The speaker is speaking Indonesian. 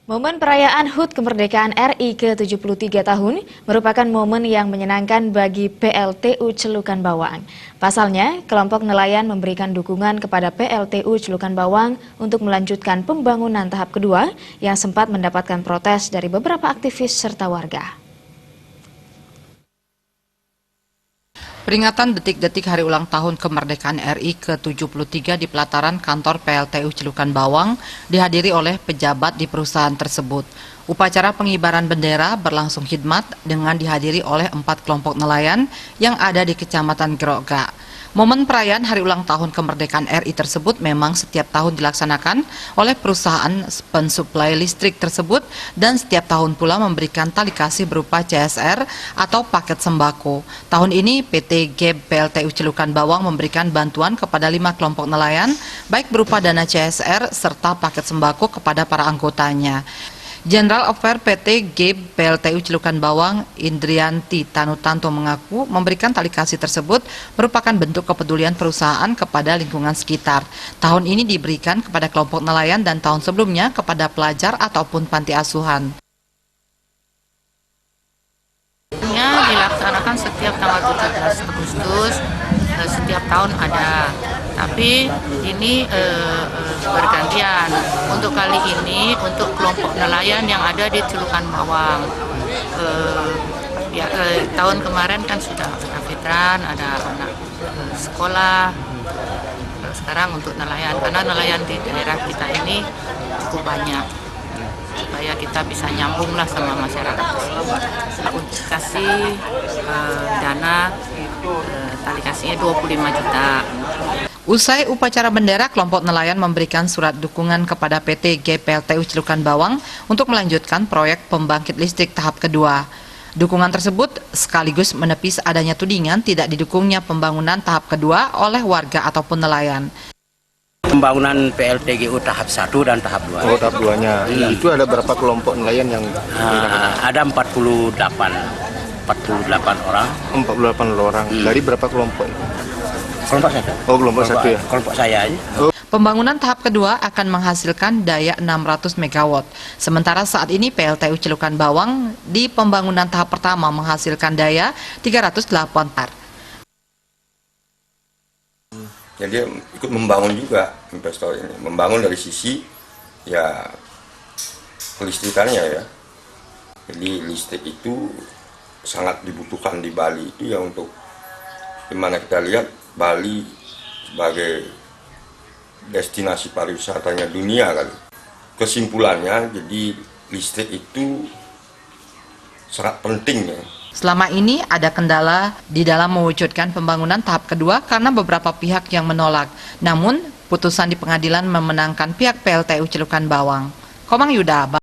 Momen perayaan HUT Kemerdekaan RI ke-73 tahun merupakan momen yang menyenangkan bagi PLTU Celukan Bawang. Pasalnya, kelompok nelayan memberikan dukungan kepada PLTU Celukan Bawang untuk melanjutkan pembangunan tahap kedua yang sempat mendapatkan protes dari beberapa aktivis serta warga. Peringatan detik-detik hari ulang tahun kemerdekaan RI ke-73 di pelataran kantor PLTU Celukan Bawang dihadiri oleh pejabat di perusahaan tersebut. Upacara pengibaran bendera berlangsung khidmat dengan dihadiri oleh 4 kelompok nelayan yang ada di Kecamatan Grogak. Momen perayaan hari ulang tahun kemerdekaan RI tersebut memang setiap tahun dilaksanakan oleh perusahaan pensuplai listrik tersebut dan setiap tahun pula memberikan tali kasih berupa CSR atau paket sembako. Tahun ini PT GEB PLTU Celukan Bawang memberikan bantuan kepada 5 kelompok nelayan baik berupa dana CSR serta paket sembako kepada para anggotanya. General Affair PT GEB PLTU Celukan Bawang Indrianti Tanutanto mengaku memberikan tali kasih tersebut merupakan bentuk kepedulian perusahaan kepada lingkungan sekitar. Tahun ini diberikan kepada kelompok nelayan dan tahun sebelumnya kepada pelajar ataupun panti asuhan. Dilaksanakan setiap tanggal 17 Agustus, setiap tahun ada. Tapi ini bergantian. Untuk kali ini untuk kelompok nelayan yang ada di Celukan Bawang. Tahun kemarin kan sudah veteran, ada anak sekolah. Sekarang untuk nelayan, karena nelayan di daerah kita ini cukup banyak, supaya kita bisa nyambung lah sama masyarakat. Aku kasih dana, tali kasihnya 25 juta. Usai upacara bendera, kelompok nelayan memberikan surat dukungan kepada PT GEB PLTU Celukan Bawang untuk melanjutkan proyek pembangkit listrik tahap kedua. Dukungan tersebut sekaligus menepis adanya tudingan tidak didukungnya pembangunan tahap kedua oleh warga ataupun nelayan. Pembangunan PLTGU tahap 1 dan tahap 2. Oh, tahap 2-nya. Itu ada berapa kelompok nelayan yang ada 48 orang. 48 orang. Dari berapa kelompok? Kelompok satu. Oh, kelompok satu ya. Kelompok saya aja. Oh. Pembangunan tahap kedua akan menghasilkan daya 600 MW. Sementara saat ini PLTU Celukan Bawang di pembangunan tahap pertama menghasilkan daya 308 par. Jadi ikut membangun juga investor ini, membangun dari sisi ya kelistrikannya ya. Jadi listrik itu sangat dibutuhkan di Bali itu ya, untuk dimana kita lihat Bali sebagai destinasi pariwisatanya dunia kan. Kesimpulannya jadi listrik itu sangat penting ya. Selama ini ada kendala di dalam mewujudkan pembangunan tahap kedua karena beberapa pihak yang menolak. Namun, putusan di pengadilan memenangkan pihak PLTU Celukan Bawang. Komang Yuda.